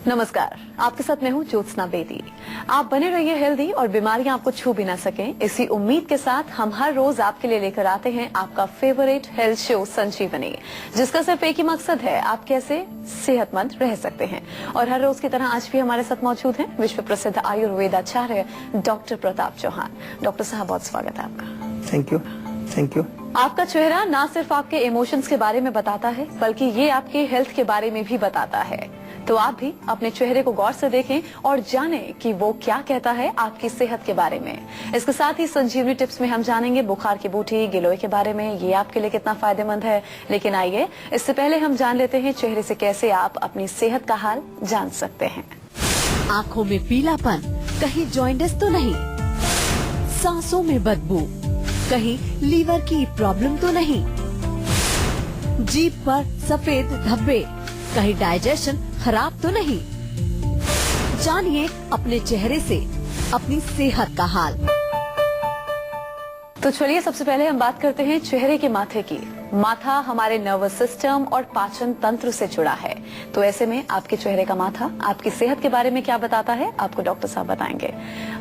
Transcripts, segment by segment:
नमस्कार, आपके साथ मैं हूँ ज्योत्सना बेदी। आप बने रहिए हेल्दी और बीमारियां आपको छू भी ना सकें, इसी उम्मीद के साथ हम हर रोज आपके लिए लेकर आते हैं आपका फेवरेट हेल्थ शो संजीवनी, जिसका सिर्फ एक ही मकसद है, आप कैसे सेहतमंद रह सकते हैं। और हर रोज की तरह आज भी हमारे साथ मौजूद हैं विश्व प्रसिद्ध आयुर्वेदाचार्य डॉक्टर प्रताप चौहान। डॉक्टर साहब, बहुत स्वागत है आपका। Thank you. आपका चेहरा ना सिर्फ आपके इमोशंस के बारे में बताता है, बल्कि ये आपके हेल्थ के बारे में भी बताता है। तो आप भी अपने चेहरे को गौर से देखें और जानें कि वो क्या कहता है आपकी सेहत के बारे में। इसके साथ ही संजीवनी टिप्स में हम जानेंगे बुखार की बूटी, गिलोय के बारे में, ये आपके लिए कितना फायदेमंद है। लेकिन आइए, इससे पहले हम जान लेते हैं चेहरे से कैसे आप अपनी सेहत का हाल जान सकते हैं। आँखों में पीलापन, कहीं जॉइंटिस तो नहीं, सांसों में बदबू, कहीं लीवर की प्रॉब्लम तो नहीं, जीभ पर सफेद धब्बे, कहीं डाइजेशन खराब तो नहीं। जानिए अपने चेहरे से अपनी सेहत का हाल। तो चलिए, सबसे पहले हम बात करते हैं चेहरे के माथे की। माथा हमारे नर्वस सिस्टम और पाचन तंत्र से जुड़ा है। तो ऐसे में आपके चेहरे का माथा आपकी सेहत के बारे में क्या बताता है, आपको डॉक्टर साहब बताएंगे।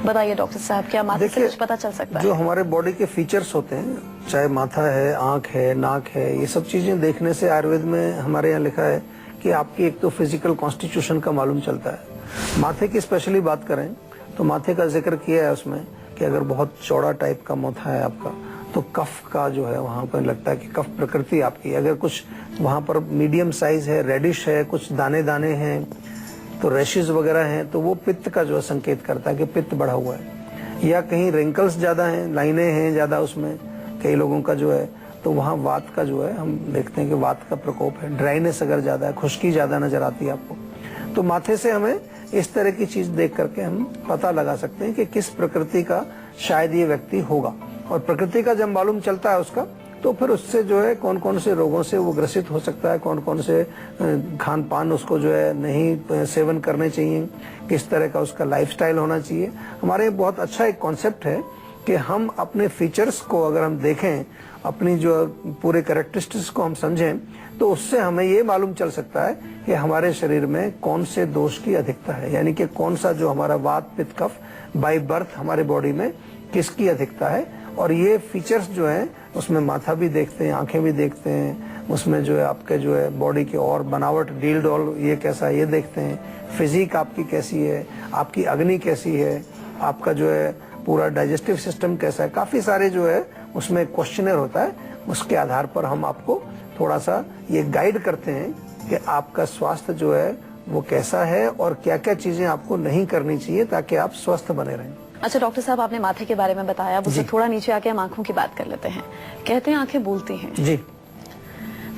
बताइए डॉक्टर साहब, क्या माथे से कुछ पता चल सकता है? जो हमारे बॉडी के फीचर्स होते हैं, चाहे माथा है, आंख है, नाक है, ये सब चीजें देखने से आयुर्वेद में हमारे यहाँ लिखा है कि आपकी एक तो फिजिकल कॉन्स्टिट्यूशन का मालूम चलता है। माथे की स्पेशली बात करें तो माथे का जिक्र किया है उसमें कि अगर बहुत चौड़ा टाइप का माथा है आपका, तो कफ का जो है वहां पर लगता है कि कफ प्रकृति आपकी, अगर कुछ वहां पर मीडियम साइज है, रेडिश है, कुछ दाने दाने हैं, तो रैशेज वगैरह हैं, तो वो पित्त का जो है संकेत करता है कि पित्त बढ़ा हुआ है। या कहीं रिंकल्स ज्यादा हैं, लाइनें हैं ज्यादा उसमें कई लोगों का जो है, तो वहाँ वात का जो है हम देखते हैं कि वात का प्रकोप है। ड्राइनेस अगर ज्यादा है, खुश्की ज्यादा नजर आती है आपको, तो माथे से हमें इस तरह की चीज देख करके हम पता लगा सकते हैं कि किस प्रकृति का शायद ये व्यक्ति होगा। और प्रकृति का जब मालूम चलता है उसका, तो फिर उससे जो है कौन कौन से रोगों से वो ग्रसित हो सकता है, कौन कौन से खान पान उसको जो है नहीं सेवन करने चाहिए, किस तरह का उसका लाइफस्टाइल होना चाहिए। हमारे बहुत अच्छा एक कॉन्सेप्ट है कि हम अपने फीचर्स को अगर हम देखें, अपनी जो पूरे कैरेक्टरिस्टिक्स को हम समझें, तो उससे हमें ये मालूम चल सकता है कि हमारे शरीर में कौन से दोष की अधिकता है, यानी कि कौन सा जो हमारा वात पित्त कफ बाय बर्थ हमारे बॉडी में किसकी अधिकता है। और ये फीचर्स जो है उसमें माथा भी देखते हैं, आंखें भी देखते हैं, उसमें जो है आपके जो है बॉडी की और बनावट, डील डॉल ये कैसा है ये देखते हैं, फिजिक आपकी कैसी है, आपकी अग्नि कैसी है, आपका जो है पूरा डाइजेस्टिव सिस्टम कैसा है। काफी सारे जो है उसमें क्वेश्चनर होता है, उसके आधार पर हम आपको थोड़ा सा ये गाइड करते हैं कि आपका स्वास्थ्य जो है वो कैसा है और क्या क्या चीजें आपको नहीं करनी चाहिए ताकि आप स्वस्थ बने रहें। अच्छा डॉक्टर साहब, आपने माथे के बारे में बताया, अब उससे थोड़ा नीचे आके हम आंखों की बात कर लेते हैं। कहते हैं आंखें बोलती हैं जी,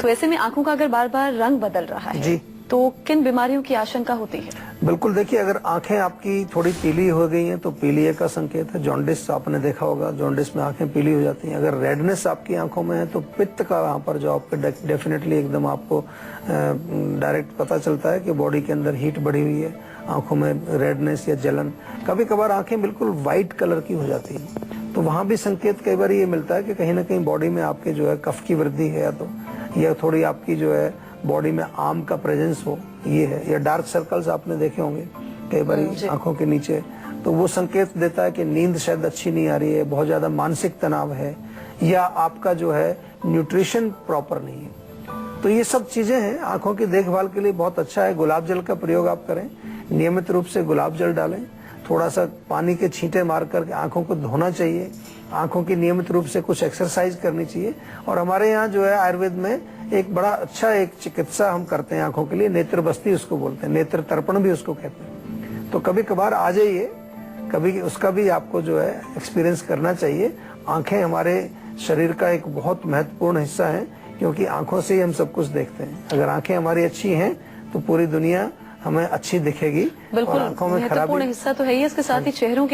तो ऐसे में आंखों का अगर बार बार रंग बदल रहा है जी, तो किन बीमारियों की आशंका होती है? बिल्कुल, देखिए अगर आंखें आपकी थोड़ी पीली हो गई हैं तो पीलिया का संकेत है। जॉन्डिस आपने देखा होगा, जॉन्डिस में आंखें पीली हो जाती हैं। अगर रेडनेस आपकी आंखों में है तो पित्त का वहाँ पर जो आपके डेफिनेटली एकदम आपको डायरेक्ट पता चलता है कि बॉडी के अंदर हीट बढ़ी हुई है, आंखों में रेडनेस या जलन। कभी कभार आंखें बिल्कुल व्हाइट कलर की हो जाती है, तो वहाँ भी संकेत कई बार ये मिलता है कि कहीं ना कहीं बॉडी में आपके जो है कफ की वृद्धि है, तो या थोड़ी आपकी जो है बॉडी में आम का प्रेजेंस हो, ये है। या डार्क सर्कल्स आपने देखे होंगे कई बार आंखों के नीचे, तो वो संकेत देता है कि नींद शायद अच्छी नहीं आ रही है, बहुत ज्यादा मानसिक तनाव है, या आपका जो है न्यूट्रिशन प्रॉपर नहीं है। तो ये सब चीजें हैं। आंखों की देखभाल के लिए बहुत अच्छा है, गुलाब जल का प्रयोग आप करें, नियमित रूप से गुलाब जल डालें, थोड़ा सा पानी के छींटे मार करके आंखों को धोना चाहिए, आंखों की नियमित रूप से कुछ एक्सरसाइज करनी चाहिए। और हमारे यहाँ जो है आयुर्वेद में एक बड़ा अच्छा एक चिकित्सा हम करते हैं आंखों के लिए, नेत्र बस्ती उसको बोलते हैं, नेत्र तर्पण भी उसको कहते हैं। तो कभी कभार आ जाइए, कभी उसका भी आपको जो है एक्सपीरियंस करना चाहिए। आंखें हमारे शरीर का एक बहुत महत्वपूर्ण हिस्सा है, क्योंकि आंखों से ही हम सब कुछ देखते हैं। अगर आंखें हमारी अच्छी हैं तो पूरी दुनिया हमें अच्छी दिखेगी। बिल्कुल, आंखों में महत्वपूर्ण हिस्सा तो है ही। इसके साथ ही चेहरे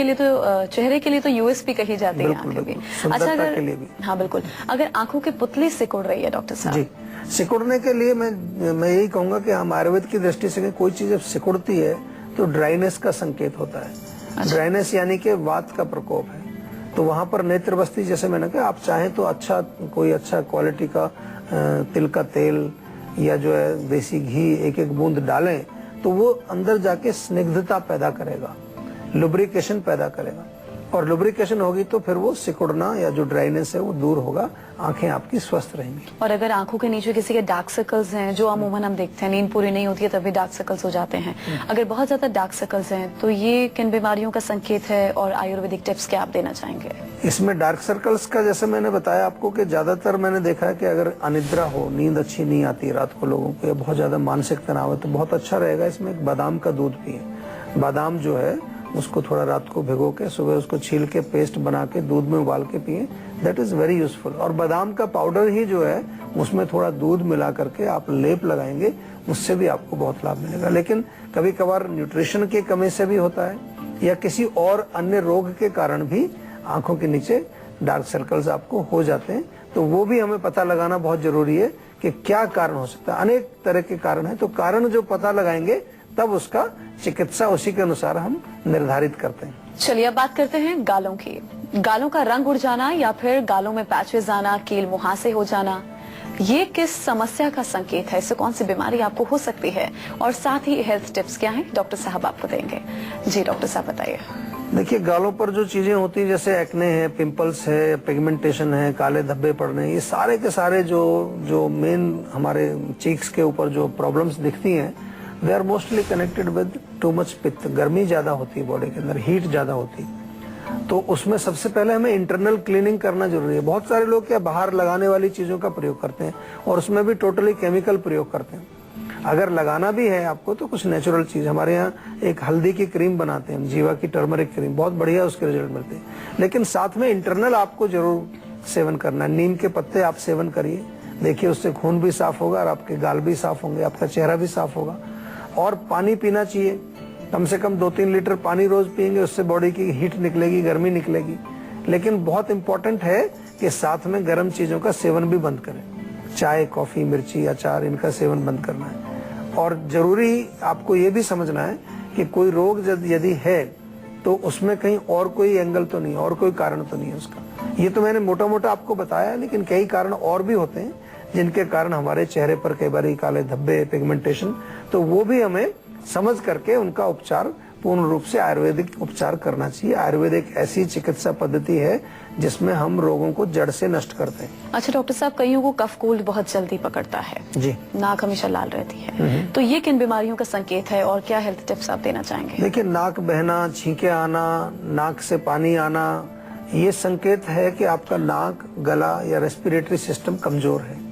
के लिए तो यूएसपी कही जाती है आंखें भी। अच्छा, अगर हाँ बिल्कुल, अगर आंखों की पुतली सिकुड़ रही है डॉक्टर साहब? जी, सिकुड़ने के लिए मैं यही कहूंगा कि हम आयुर्वेद की दृष्टि से कोई चीज जब सिकुड़ती है तो ड्राइनेस का संकेत होता है। अच्छा। ड्राइनेस यानी कि वात का प्रकोप है, तो वहां पर नेत्र बस्ती, जैसे मैंने कहा, आप चाहें तो अच्छा कोई अच्छा क्वालिटी का तिल का तेल या जो है देसी घी एक एक बूंद डालें, तो तो वो अंदर जाके स्निग्धता पैदा करेगा, लुब्रिकेशन पैदा करेगा, और लुब्रिकेशन होगी तो फिर वो सिकुड़ना या जो ड्राइनेस है वो दूर होगा, आंखें आपकी स्वस्थ रहेंगी। और अगर आंखों के नीचे किसी के डार्क सर्कल्स हैं, जो अमूमन हम देखते हैं, नींद पूरी नहीं होती है तभी डार्क सर्कल्स हो जाते हैं, अगर बहुत ज्यादा डार्क सर्कल्स हैं तो ये किन बीमारियों का संकेत है, और आयुर्वेदिक टिप्स क्या आप देना चाहेंगे? इसमें डार्क सर्कल्स का जैसे मैंने बताया आपको कि ज्यादातर मैंने देखा है कि अगर अनिद्रा हो, नींद अच्छी नहीं आती रात को लोगों को, या बहुत ज्यादा मानसिक तनाव है, तो बहुत अच्छा रहेगा इसमें एक बादाम का दूध पिए। बादाम जो है उसको थोड़ा रात को भिगो के सुबह उसको छील के पेस्ट बना के दूध में उबाल के पिए, दैट इज वेरी यूजफुल। और बादाम का पाउडर ही जो है उसमें थोड़ा दूध मिला करके आप लेप लगाएंगे, उससे भी आपको बहुत लाभ मिलेगा। लेकिन कभी कभार न्यूट्रिशन की कमी से भी होता है, या किसी और अन्य रोग के कारण भी आंखों के नीचे डार्क सर्कल्स आपको हो जाते हैं, तो वो भी हमें पता लगाना बहुत जरूरी है कि क्या कारण हो सकता है। अनेक तरह के कारण है, तो कारण जो पता लगाएंगे तब उसका चिकित्सा उसी के अनुसार हम निर्धारित करते हैं। चलिए अब बात करते हैं गालों की। गालों का रंग उड़ जाना या फिर गालों में पैचेस आना, कील मुहासे हो जाना, ये किस समस्या का संकेत है? इससे कौन सी बीमारी आपको हो सकती है, और साथ ही हेल्थ टिप्स क्या हैं डॉक्टर साहब आपको देंगे। जी डॉक्टर साहब बताइए। देखिए, गालों पर जो चीजें होती है जैसे एक्ने है, पिंपल्स है, पिगमेंटेशन है, काले धब्बे पड़ने, ये सारे के सारे जो मेन हमारे चीक्स के ऊपर जो प्रॉब्लम्स दिखती हैं, they are mostly connected with too much पित्त। गर्मी ज्यादा होती है बॉडी के अंदर, हीट ज्यादा होती है, तो उसमें सबसे पहले हमें इंटरनल क्लीनिंग करना जरूरी है। बहुत सारे लोग क्या बाहर लगाने वाली चीजों का प्रयोग करते हैं, और उसमें भी टोटली केमिकल प्रयोग करते हैं। अगर लगाना भी है आपको तो कुछ नेचुरल चीज, हमारे यहाँ एक हल्दी की क्रीम बनाते हैं, जीवा की टर्मरिक क्रीम, बहुत बढ़िया उसके रिजल्ट मिलते हैं। लेकिन साथ में इंटरनल आपको जरूर सेवन करना है। नीम के पत्ते आप सेवन करिए, देखिए उससे खून भी साफ होगा और आपके गाल भी साफ होंगे, आपका चेहरा भी साफ होगा। और पानी पीना चाहिए, कम से कम 2-3 लीटर पानी रोज पिएंगे, उससे बॉडी की हीट निकलेगी, गर्मी निकलेगी। लेकिन बहुत इंपॉर्टेंट है कि साथ में गर्म चीजों का सेवन भी बंद करें। चाय, कॉफी, मिर्ची, अचार, इनका सेवन बंद करना है। और जरूरी आपको ये भी समझना है कि कोई रोग यदि है तो उसमें कहीं और कोई एंगल तो नहीं, और कोई कारण तो नहीं है उसका। ये तो मैंने मोटा मोटा आपको बताया, लेकिन कई कारण और भी होते हैं जिनके कारण हमारे चेहरे पर कई बार काले धब्बे, पिगमेंटेशन, तो वो भी हमें समझ करके उनका उपचार पूर्ण रूप से आयुर्वेदिक उपचार करना चाहिए। आयुर्वेद एक ऐसी चिकित्सा पद्धति है जिसमें हम रोगों को जड़ से नष्ट करते हैं। अच्छा डॉक्टर साहब, कईयों को कफ कोल्ड बहुत जल्दी पकड़ता है जी, नाक हमेशा लाल रहती है, तो ये किन बीमारियों का संकेत है, और क्या हेल्थ टिप्स आप देना चाहेंगे? देखिए, नाक बहना, छींके आना, नाक से पानी आना, ये संकेत है कि आपका नाक, गला या रेस्पिरेटरी सिस्टम कमजोर है।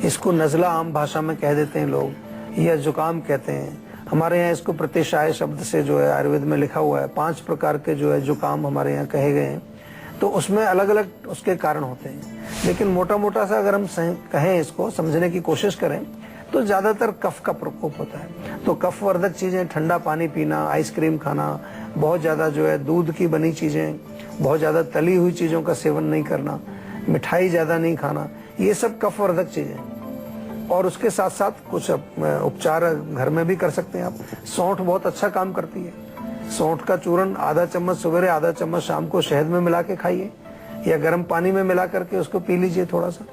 इसको नजला आम भाषा में कह देते हैं लोग, या जुकाम कहते हैं। हमारे यहाँ इसको प्रतिशाय शब्द से जो है आयुर्वेद में लिखा हुआ है। 5 प्रकार के जो है जुकाम हमारे यहाँ कहे गए हैं, तो उसमें अलग अलग उसके कारण होते हैं। लेकिन मोटा मोटा सा अगर हम कहें, इसको समझने की कोशिश करें, तो ज्यादातर कफ का प्रकोप होता है। तो कफ वर्धक चीजें, ठंडा पानी पीना, आइसक्रीम खाना, बहुत ज्यादा जो है दूध की बनी चीजें, बहुत ज्यादा तली हुई चीजों का सेवन नहीं करना, मिठाई ज्यादा नहीं खाना, ये सब कफ वर्धक चीजें। और उसके साथ साथ कुछ उपचार घर में भी कर सकते हैं आप। सौंठ बहुत अच्छा काम करती है। सौंठ का चूर्ण आधा चम्मच सुबह, आधा चम्मच शाम को शहद में मिला के खाइए, या गर्म पानी में मिला करके उसको पी लीजिए थोड़ा सा,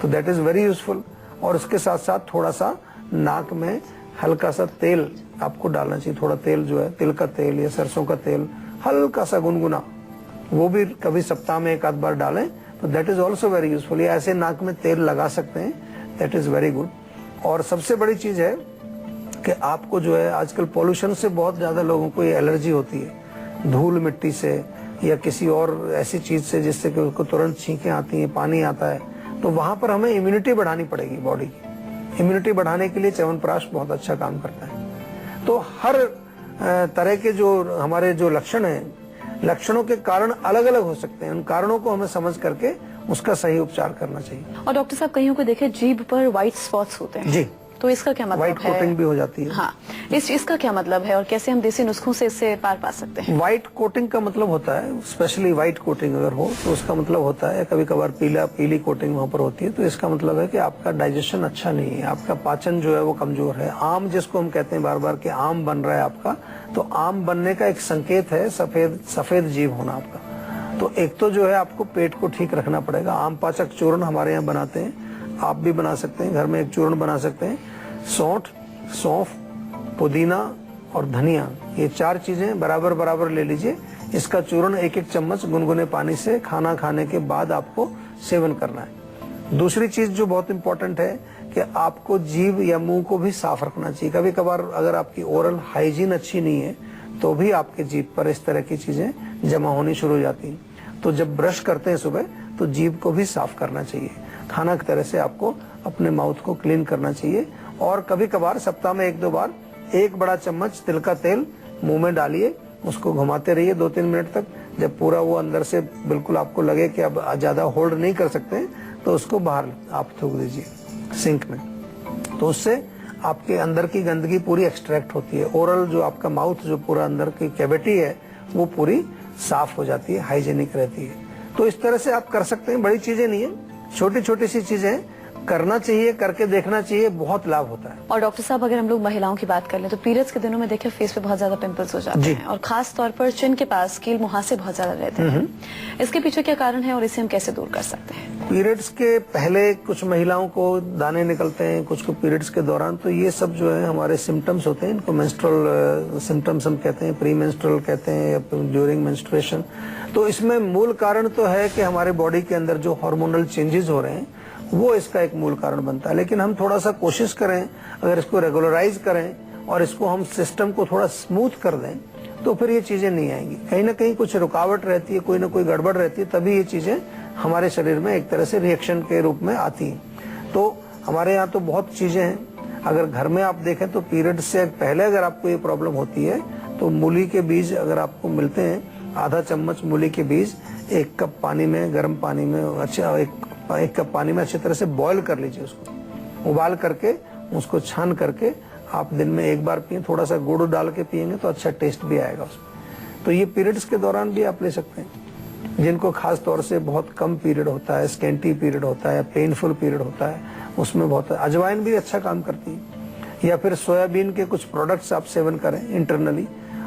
तो दैट इज वेरी यूजफुल। और उसके साथ साथ थोड़ा सा नाक में हल्का सा तेल आपको डालना चाहिए। थोड़ा तेल जो है, तिल का तेल या सरसों का तेल, हल्का सा गुनगुना, वो भी कभी सप्ताह में 1 आध बार डालें, तो that is also very useful. या ऐसे नाक में तेल लगा सकते हैं, दैट इज वेरी गुड। और सबसे बड़ी चीज है कि आपको जो है आजकल पोल्यूशन से बहुत ज्यादा लोगों को ये एलर्जी होती है, धूल मिट्टी से या किसी और ऐसी चीज से जिससे कि उसको तुरंत छींकें आती हैं, पानी आता है, तो वहां पर हमें इम्यूनिटी बढ़ानी पड़ेगी बॉडी की। इम्यूनिटी बढ़ाने के लिए च्यवनप्राश बहुत अच्छा काम करता है। तो हर तरह के जो हमारे जो लक्षण हैं, लक्षणों के कारण अलग अलग हो सकते हैं। उन कारणों को हमें समझ करके उसका सही उपचार करना चाहिए। और डॉक्टर साहब, कईयों को देखे जीभ पर व्हाइट स्पॉट्स होते हैं, जी, तो इसका क्या मतलब व्हाइट है? कोटिंग भी हो जाती है। हाँ, इसका क्या मतलब है, और कैसे हम देसी नुस्खों से इससे पार पा सकते हैं? व्हाइट कोटिंग का मतलब होता है, स्पेशली व्हाइट कोटिंग अगर हो तो उसका मतलब होता है, कभी कभार पीली कोटिंग वहाँ पर होती है, तो इसका मतलब है कि आपका डाइजेशन अच्छा नहीं है, आपका पाचन जो है वो कमजोर है। आम जिसको हम कहते हैं बार बार कि आम बन रहा है आपका, तो आम बनने का एक संकेत है सफेद जीभ होना आपका। तो एक तो जो है आपको पेट को ठीक रखना पड़ेगा। आम पाचक चूर्ण हमारे यहाँ बनाते हैं, आप भी बना सकते हैं, घर में एक चूर्ण बना सकते हैं। सौंठ, सौंफ, पुदीना और धनिया, ये 4 चीजें बराबर बराबर ले लीजिए। इसका चूर्ण 1-1 चम्मच गुनगुने पानी से खाना खाने के बाद आपको सेवन करना है। दूसरी चीज जो बहुत इंपॉर्टेंट है कि आपको जीभ या मुंह को भी साफ रखना चाहिए। कभी कभार अगर आपकी ओरल हाइजीन अच्छी नहीं है तो भी आपके जीभ पर इस तरह की चीजें जमा होनी शुरू हो जाती हैं। तो जब ब्रश करते हैं सुबह तो जीभ को भी साफ करना चाहिए। खाना की तरह से आपको अपने माउथ को क्लीन करना चाहिए। और कभी कभार सप्ताह में 1-2 बार 1 बड़ा चम्मच तिल का तेल मुंह में डालिए, उसको घुमाते रहिए 2-3 मिनट तक। जब पूरा वो अंदर से बिल्कुल आपको लगे कि अब ज्यादा होल्ड नहीं कर सकते तो उसको बाहर आप थूक दीजिए सिंक में। तो उससे आपके अंदर की गंदगी पूरी एक्सट्रैक्ट होती है। ओरल जो आपका माउथ जो पूरा अंदर की कैविटी है वो पूरी साफ हो जाती है, हाइजेनिक रहती है। तो इस तरह से आप कर सकते हैं। बड़ी चीजें नहीं है, छोटी छोटी सी चीजें करना चाहिए, करके देखना चाहिए, बहुत लाभ होता है। और डॉक्टर साहब, अगर हम लोग महिलाओं की बात कर ले तो पीरियड्स के दिनों में देखिए फेस पे बहुत ज्यादा पिंपल्स हो जाते हैं और खास तौर पर चिन के पास कील मुहासे बहुत ज्यादा रहते हैं। इसके पीछे क्या कारण है और इसे हम कैसे दूर कर सकते हैं? पीरियड्स के पहले कुछ महिलाओं को दाने निकलते हैं, कुछ को पीरियड्स के दौरान। तो ये सब जो है हमारे सिम्टम्स होते हैं, इनको मेंस्ट्रुअल सिम्टम्स हम कहते हैं, प्री मेंस्ट्रुअल कहते हैं या ड्यूरिंग मेंस्ट्रुएशन। तो इसमें मूल कारण तो है कि हमारे बॉडी के अंदर जो हार्मोनल चेंजेस हो रहे हैं वो इसका एक मूल कारण बनता है। लेकिन हम थोड़ा सा कोशिश करें, अगर इसको रेगुलराइज करें और इसको हम सिस्टम को थोड़ा स्मूथ कर दें तो फिर ये चीजें नहीं आएंगी। कहीं ना कहीं कुछ रुकावट रहती है, कोई ना कोई गड़बड़ रहती है, तभी ये चीजें हमारे शरीर में एक तरह से रिएक्शन के रूप में आती हैं। तो हमारे यहाँ तो बहुत चीजें हैं। अगर घर में आप देखें तो पीरियड से पहले अगर आपको ये प्रॉब्लम होती है तो मूली के बीज अगर आपको मिलते हैं, आधा चम्मच मूली के बीज 1 कप पानी में, गर्म पानी में, अच्छा 1 कप पानी में अच्छी तरह से बॉईल कर लीजिए। उसको उबाल करके उसको छान करके आप दिन में 1 बार पिए। थोड़ा सा गुड़ डाल के पिएंगे तो अच्छा टेस्ट भी आएगा उसमें। तो ये पीरियड्स के दौरान भी आप ले सकते हैं। जिनको खास तौर से बहुत कम पीरियड होता है, स्केंटी पीरियड होता है, पेनफुल पीरियड होता है, उसमें बहुत अजवाइन भी अच्छा काम करती है। या फिर सोयाबीन के कुछ प्रोडक्ट्स आप सेवन करें इंटरनली।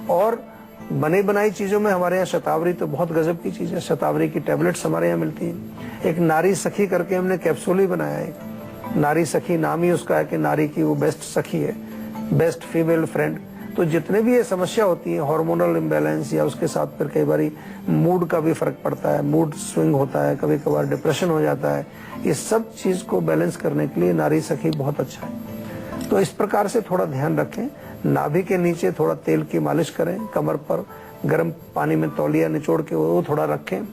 और बने बनाई चीजों में हमारे यहाँ शतावरी तो बहुत गजब की चीज है। शतावरी की टैबलेट्स हमारे यहाँ मिलती हैं। एक नारी सखी करके हमने कैप्सूल ही बनाया है। नारी सखी नाम ही उसका है कि नारी की वो बेस्ट सखी है, बेस्ट फीमेल फ्रेंड। तो जितने भी ये समस्या होती है, हार्मोनल इम्बैलेंस या उसके साथ फिर कई बारी मूड का भी फर्क पड़ता है, मूड स्विंग होता है, कभी कभार डिप्रेशन हो जाता है, ये सब चीज को बैलेंस करने के लिए नारी सखी बहुत अच्छा है। तो इस प्रकार से थोड़ा ध्यान रखें। नाभि के नीचे थोड़ा तेल की मालिश करें, कमर पर गर्म पानी में तौलिया निचोड़ के वो थोड़ा रखें,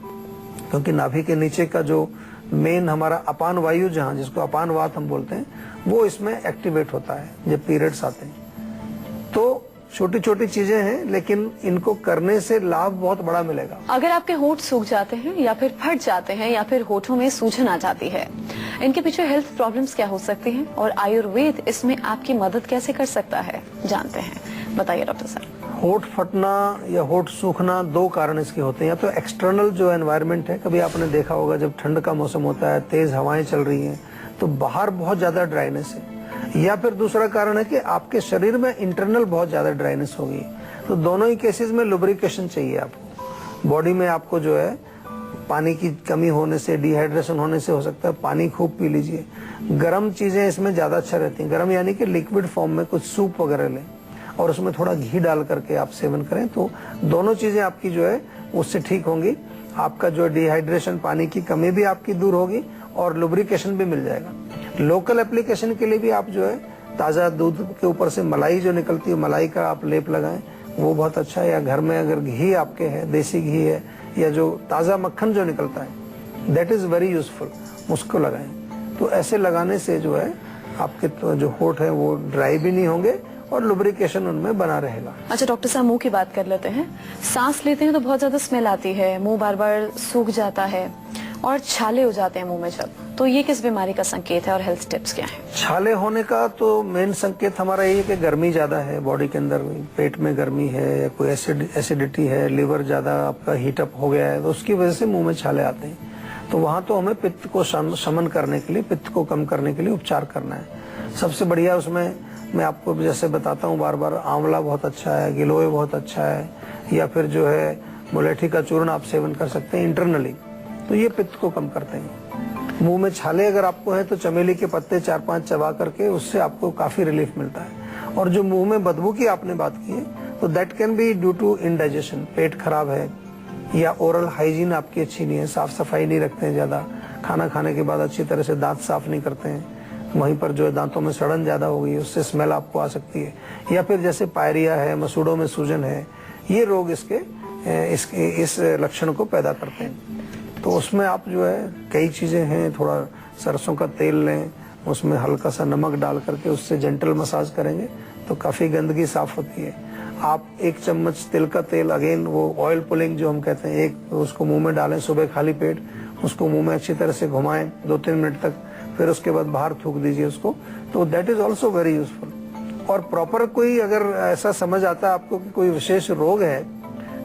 क्योंकि नाभि के नीचे का जो मेन हमारा अपान वायु जहाँ, जिसको अपान वात हम बोलते हैं, वो इसमें एक्टिवेट होता है जब पीरियड्स आते हैं। तो छोटी छोटी चीजें हैं, लेकिन इनको करने से लाभ बहुत बड़ा मिलेगा। अगर आपके होंठ सूख जाते हैं या फिर फट जाते हैं या फिर होठों में सूजन आ जाती है, इनके पीछे हेल्थ प्रॉब्लम्स क्या हो सकती हैं और आयुर्वेद इसमें आपकी मदद कैसे कर सकता है, जानते हैं। बताइए डॉक्टर साहब। होठ फटना या होठ सूखना 2 कारण इसके होते हैं। या तो एक्सटर्नल जो एनवायरनमेंट है, कभी आपने देखा होगा जब ठंड का मौसम होता है, तेज हवाएं चल रही हैं तो बाहर बहुत ज्यादा ड्राइनेस है। या फिर दूसरा कारण है कि आपके शरीर में इंटरनल बहुत ज्यादा ड्राइनेस होगी। तो दोनों ही केसेस में लुब्रिकेशन चाहिए आपको। बॉडी में आपको जो है पानी की कमी होने से, डिहाइड्रेशन होने से हो सकता है, पानी खूब पी लीजिए। गर्म चीजें इसमें ज्यादा अच्छा रहती हैं। गर्म यानी कि लिक्विड फॉर्म में कुछ सूप वगैरह लें और उसमें थोड़ा घी डाल करके आप सेवन करें, तो दोनों चीजें आपकी जो है उससे ठीक होंगी। आपका जो डिहाइड्रेशन, पानी की कमी भी आपकी दूर होगी और लुब्रिकेशन भी मिल जाएगा। लोकल एप्लीकेशन के लिए भी आप जो है ताजा दूध के ऊपर से मलाई जो निकलती है, मलाई का आप लेप लगाएं, वो बहुत अच्छा है। या घर में अगर घी आपके है, देसी घी है, या जो ताजा मक्खन जो निकलता है, दैट इज वेरी यूजफुल, उसको लगाएं। तो ऐसे लगाने से जो है आपके तो जो होठ है वो ड्राई भी नहीं होंगे और लुब्रिकेशन उनमें बना रहेगा। अच्छा डॉक्टर साहब, मुंह की बात कर लेते हैं। सांस लेते हैं तो बहुत ज्यादा स्मेल आती है, मुंह बार बार सूख जाता है और छाले हो जाते हैं मुंह में जब, तो ये किस बीमारी का संकेत है और हेल्थ टिप्स क्या हैं? छाले होने का तो मेन संकेत हमारा ये है कि गर्मी ज्यादा है बॉडी के अंदर, पेट में गर्मी है या कोई एसिडिटी है, लिवर ज्यादा आपका हीटअप हो गया है, तो उसकी वजह से मुंह में छाले आते हैं। तो वहां तो हमें पित्त को शमन करने के लिए, पित्त को कम करने के लिए उपचार करना है। सबसे बढ़िया उसमें मैं आपको जैसे बताता हूँ बार बार, आंवला बहुत अच्छा है, गिलोय बहुत अच्छा है, या फिर जो है मुलेठी का चूर्ण आप सेवन कर सकते हैं इंटरनली, तो ये पित्त को कम करते हैं। मुंह में छाले अगर आपको है तो चमेली के पत्ते 4-5 चबा करके उससे आपको काफी रिलीफ मिलता है। और जो मुंह में बदबू की आपने बात की है, तो that can be due to indigestion, पेट खराब है, या ओरल हाइजीन आपकी अच्छी नहीं है, साफ सफाई नहीं रखते हैं ज्यादा, खाना खाने के बाद अच्छी तरह से दांत साफ नहीं करते हैं, वहीं पर जो है दांतों में सड़न ज्यादा हो गई है, उससे स्मेल आपको आ सकती है, या फिर जैसे पायरिया है, मसूड़ों में सूजन है, ये रोग इस लक्षण को पैदा करते हैं। तो उसमें आप जो है कई चीजें हैं, थोड़ा सरसों का तेल लें, उसमें हल्का सा नमक डाल करके उससे जेंटल मसाज करेंगे तो काफी गंदगी साफ होती है। आप 1 चम्मच तिल का तेल, अगेन वो ऑयल पुलिंग जो हम कहते हैं, एक उसको मुंह में डालें सुबह खाली पेट, उसको मुंह में अच्छी तरह से घुमाएं 2-3 मिनट तक, फिर उसके बाद बाहर थूक दीजिए उसको, तो that is also very useful. और प्रॉपर कोई अगर ऐसा समझ आता है आपको कि कोई विशेष रोग है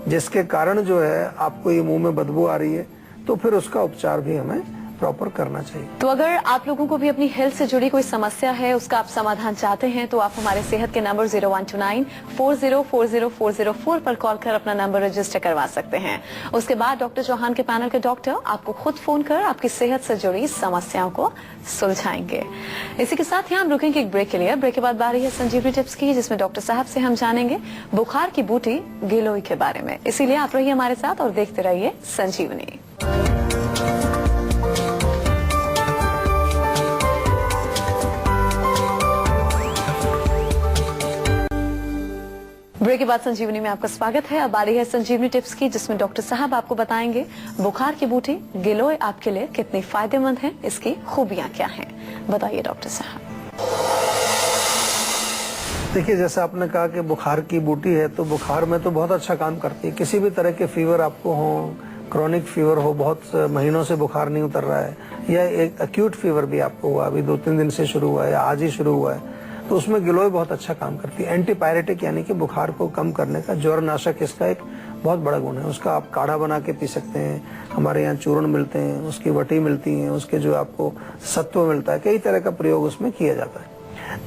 जिसके कारण जो है आपको ये मुंह में बदबू आ रही है, तो फिर उसका उपचार भी हमें प्रॉपर करना चाहिए। तो अगर आप लोगों को भी अपनी हेल्थ से जुड़ी कोई समस्या है, उसका आप समाधान चाहते हैं, तो आप हमारे सेहत के नंबर 0129404004 पर कॉल कर अपना नंबर रजिस्टर करवा सकते हैं। उसके बाद डॉक्टर चौहान के पैनल के डॉक्टर आपको खुद फोन कर आपकी सेहत से जुड़ी समस्याओं को सुलझाएंगे। इसी के साथ ही हम रुकेंगे एक ब्रेक के लिए। ब्रेक के बाद बारी है संजीवनी टिप्स की, जिसमें डॉक्टर साहब से हम जानेंगे बुखार की बूटी गिलोय के बारे में। इसीलिए आप रहिए हमारे साथ और देखते रहिए संजीवनी। ब्रेक के बाद संजीवनी में आपका स्वागत है। अब बारी है संजीवनी टिप्स की, जिसमें डॉक्टर साहब आपको बताएंगे बुखार की बूटी गिलोय आपके लिए कितनी फायदेमंद है, इसकी खूबियां क्या हैं। बताइए डॉक्टर साहब। देखिए, जैसा आपने कहा कि बुखार की बूटी है, तो बुखार में तो बहुत अच्छा काम करती है। किसी भी तरह के फीवर आपको हो, क्रॉनिक फीवर हो, बहुत महीनों से बुखार नहीं उतर रहा है, या एक एक्यूट फीवर भी आपको हुआ, अभी 2-3 दिन से शुरू हुआ है, आज ही शुरू हुआ है, तो उसमें गिलोय बहुत अच्छा काम करती है। एंटीपायरेटिक यानी कि बुखार को कम करने का, ज्वर नाशक इसका एक बहुत बड़ा गुण है। उसका आप काढ़ा बना के पी सकते हैं, हमारे यहाँ चूर्ण मिलते हैं, उसकी वटी मिलती है, उसके जो आपको सत्व मिलता है, कई तरह का प्रयोग उसमें किया जाता है।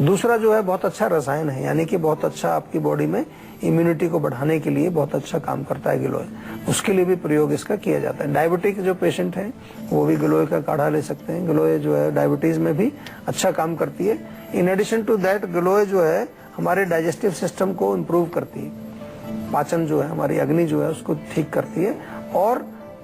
दूसरा जो है बहुत अच्छा रसायन है, यानी कि बहुत अच्छा आपकी बॉडी में इम्यूनिटी को बढ़ाने के लिए बहुत अच्छा काम करता है गिलोय, उसके लिए भी प्रयोग इसका किया जाता है। डायबिटिक जो पेशेंट हैं वो भी गिलोय का काढ़ा ले सकते हैं। गिलोय जो है डायबिटीज में भी अच्छा काम करती है। इन एडिशन टू दैट गिलोय जो है हमारे डाइजेस्टिव सिस्टम को इम्प्रूव करती है, पाचन जो है, हमारी अग्नि जो है उसको ठीक करती है, और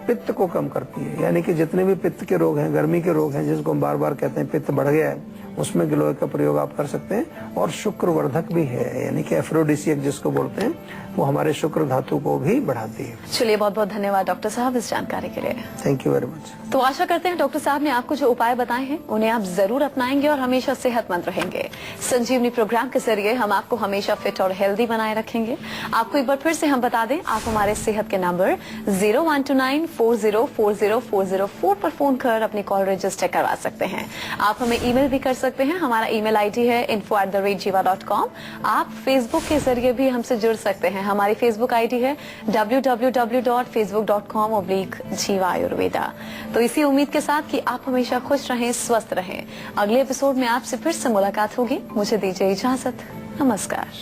पित्त को कम करती है। यानी कि जितने भी पित्त के रोग हैं, गर्मी के रोग हैं, जिसको हम बार बार कहते हैं पित्त बढ़ गया है, उसमें गिलोय का प्रयोग आप कर सकते हैं। और शुक्रवर्धक भी है, यानी कि एफ्रोडिसियक जिसको बोलते हैं, वो हमारे शुक्र धातु को भी बढ़ाती है। चलिए, बहुत बहुत धन्यवाद डॉक्टर साहब इस जानकारी के लिए। Thank you very much. तो आशा करते हैं डॉक्टर साहब ने आपको जो उपाय बताए हैं उन्हें आप जरूर अपनाएंगे और हमेशा सेहतमंद रहेंगे। संजीवनी प्रोग्राम के जरिए हम आपको हमेशा फिट और हेल्दी बनाए रखेंगे। आपको एक बार फिर से हम बता दें, आप हमारे सेहत के नंबर 0129404004 पर फोन कर अपनी कॉल रजिस्टर करवा सकते हैं। आप हमें ईमेल भी कर सकते हैं। हमारा ईमेल आईडी है info@jiva.com। आप फेसबुक के जरिए भी हमसे जुड़ सकते हैं। हमारी फेसबुक आईडी है www.facebook.com/jiva ayurveda। तो इसी उम्मीद के साथ कि आप हमेशा खुश रहें, स्वस्थ रहें। अगले एपिसोड में आपसे फिर से मुलाकात होगी। मुझे दीजिए इजाजत। नमस्कार।